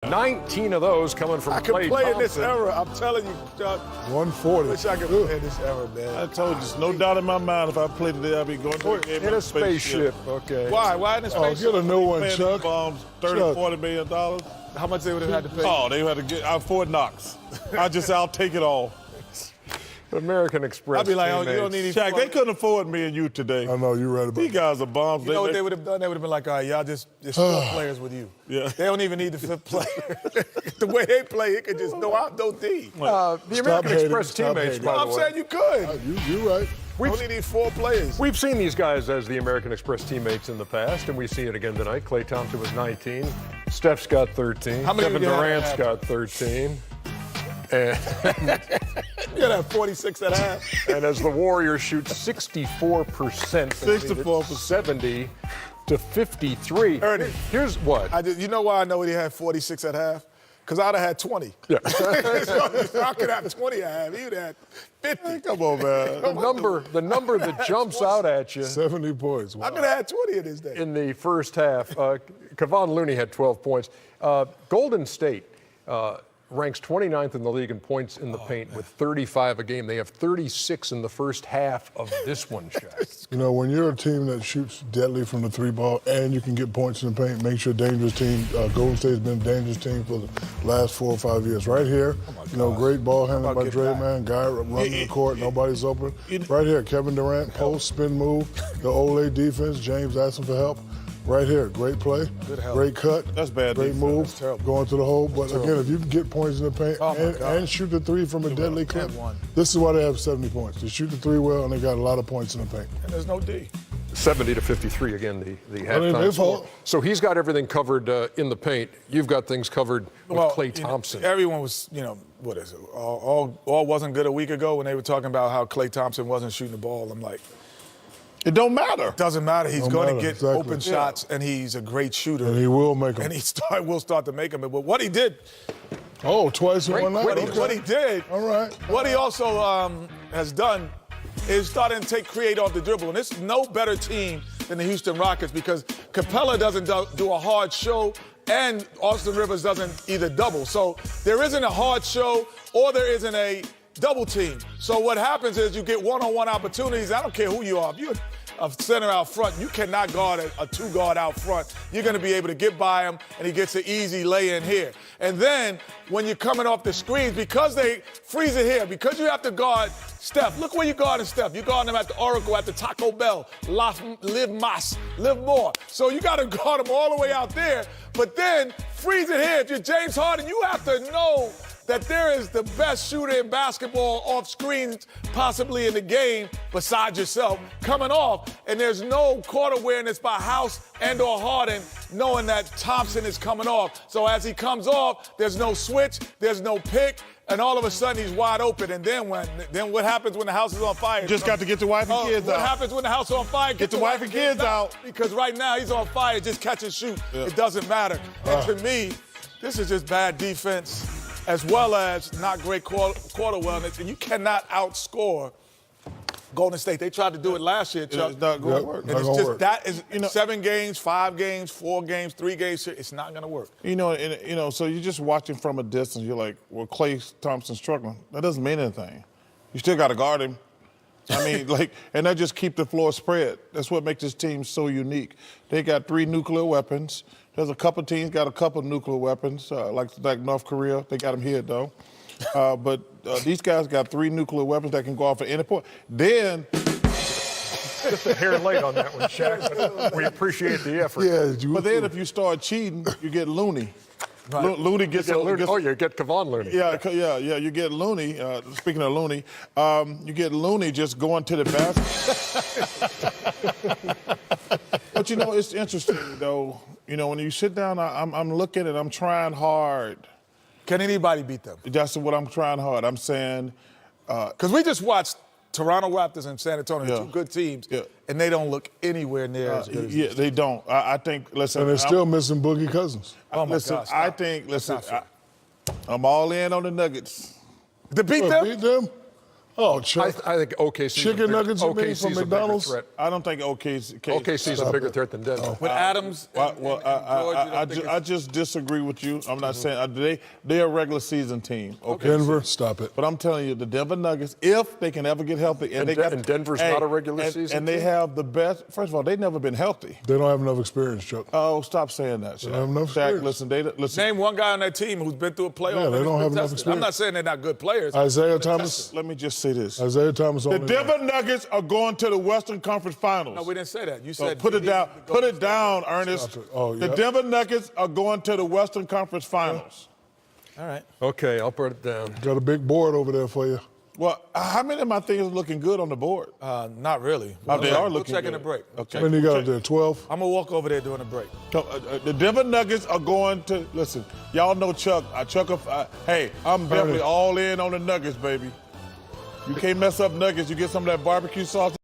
19 of those coming from I can Klay play Thompson. in this era. I'm telling you, Chuck. 140. Wish I could play in this era, man. I told you, there's no doubt in my mind if I played today, I'd be going to the game In a spaceship. Okay. Why? Why in this Oh, spaceship? get a new one, Paying Chuck. bombs, $30, Chuck. $40 million. How much they would have had to pay? Oh, they had to get out Fort Knox. I'll take it all. American Express. I'd be like, oh, you don't teammates. need Shaq, they couldn't afford me and you today. I know, you're right about These guys are bombs. You know what they would have done? They would have been like, all right, y'all just four players with you. Yeah. They don't even need the fifth player. The way they play, it could just no out, no D. The Stop American hating, Express stop teammates, hating. by the I'm way. saying you could. You're right. Only need four players. We've seen these guys as the American Express teammates in the past, and we see it again tonight. Klay Thompson was 19. Steph's got 13. How many Kevin did you have Durant's at got 13. And, You got 46 and a half. and as the Warriors shoot 64%, 64%. 70 to 53. Ernie. Here's what. You know why I know he had 46 at half? Because I'd have had 20. Yeah. So I could have 20 at half. He'd have 50. Come on, man. The number that jumps out at you 70 points. I Wow. could have had 20 in this day. in the first half, Kevon Looney had 12 points. Golden State ranks 29th in the league in points in the paint with 35 a game. They have 36 in the first half of this one, Shaq. You know, when you're a team that shoots deadly from the three ball and you can get points in the paint, makes you a dangerous team. Golden State's been a dangerous team for the last 4 or 5 years. Right here, you know, great ball handling by Dre, man. Guy running the court, nobody's open. Right here, Kevin Durant, post, spin move, the Ole defense, James asking for help. Right here, great play, great cut, That's bad great defense. move, That's terrible. going to the hole. But again, if you can get points in the paint Oh, my God. and shoot the three from a deadly clip, 10-1. this is why they have 70 points. They shoot the three well, and they got a lot of points in the paint. And there's no D. 70 to 53 again, the I mean, halftime their score. fault. So he's got everything covered in the paint. You've got things covered with Klay you know, Thompson. everyone was, what is it? All wasn't good a week ago when they were talking about how Klay Thompson wasn't shooting the ball. I'm like, It don't matter. doesn't matter. He's Don't going to matter, get exactly. open shots, and he's a great shooter. And he will make them. And he will start to make them. But what he did, Oh, twice in one night? what Okay. he did, All right. what he also has done is starting to create off the dribble. And this is no better team than the Houston Rockets because Capella doesn't do a hard show and Austin Rivers doesn't either double. So there isn't a hard show or there isn't a double team. So what happens is you get one-on-one opportunities. I don't care who you are. If you're a center out front, you cannot guard a two-guard out front. You're going to be able to get by him, and he gets an easy lay-in here. And then when you're coming off the screens, because they freeze it here, because you have to guard Steph. Look where you're guarding Steph. You're guarding him at the Oracle, at the Taco Bell, Live More. So you got to guard him all the way out there. But then freeze it here. If you're James Harden, you have to know that there is the best shooter in basketball off screens possibly in the game besides yourself coming off. And there's no court awareness by House and or Harden knowing that Thompson is coming off. So as he comes off, there's no switch, there's no pick, and all of a sudden he's wide open. And then what happens when the house is on fire? Just got to get the wife and kids What out. happens when the house is on fire? Get the wife and kids out. Because right now he's on fire, just catch and shoot. Yeah. It doesn't matter. And to me, this is just bad defense as well as not great quarter wellness. And you cannot outscore Golden State. They tried to do it last year, Chuck. It's not going to work. And it's just that is 7 games, 5 games, 4 games, 3 games. It's not going to work. So you're just watching from a distance. You're like, well, Klay Thompson's struggling. That doesn't mean anything. You still got to guard him. I mean, and that just keep the floor spread. That's what makes this team so unique. They got 3 nuclear weapons. There's a couple teams got a couple nuclear weapons, like North Korea. They got them here, though. But these guys got 3 nuclear weapons that can go off at any point. Then Just a hair late on that one, Shaq, but we appreciate the effort. Yeah, but then if you start cheating, you get Looney. Right. Looney gets You get Kevon Looney. Yeah, you get Looney. Speaking of Looney, you get Looney just going to the basket. But it's interesting though. When you sit down, I'm looking and I'm trying hard. Can anybody beat them? That's what I'm trying hard. I'm saying because we just watched Toronto Raptors and San Antonio, 2 good teams, and they don't look anywhere near as good as yeah, they don't. I think. Listen, and they're still missing Boogie Cousins. Oh my listen, gosh! I think. Listen, I'm all in on the Nuggets. To beat them? Beat them? Oh, Chuck. I think OKC. Chicken nuggets, you mean, from McDonald's? I don't think OKC. OKC is a bigger threat than Denver. With Adams and George, I just disagree with you. I'm not saying they're a regular season team. Okay. Denver, stop it. But I'm telling you, the Denver Nuggets, if they can ever get healthy, and Denver's not a regular season and they team? have the best. First of all, they've never been healthy. They don't have enough experience, Chuck. Oh, stop saying that, Shaq. They don't have enough Shaq, experience. listen. name one guy on that team who's been through a playoff. Yeah, they and don't been have enough tested. experience. I'm not saying they're not good players. Isaiah Thomas. Let me just say this. Isaiah Thomas. The Denver Nuggets are going to the Western Conference Finals. No, we didn't say that. You So said put it down. Put it down, Ernest. Stop it. Oh, The yeah. Denver Nuggets are going to the Western Conference Finals. All right. Okay, I'll put it down. Got a big board over there for you. Well, how many of my things are looking good on the board? Not really. They are looking We'll check in good. the break. Okay. How many you got up there? 12? I'm going to walk over there during the break. So, the Denver Nuggets are going to listen. Y'all know Chuck. Hey, I'm definitely all in on the Nuggets, baby. You can't mess up Nuggets. You get some of that barbecue sauce.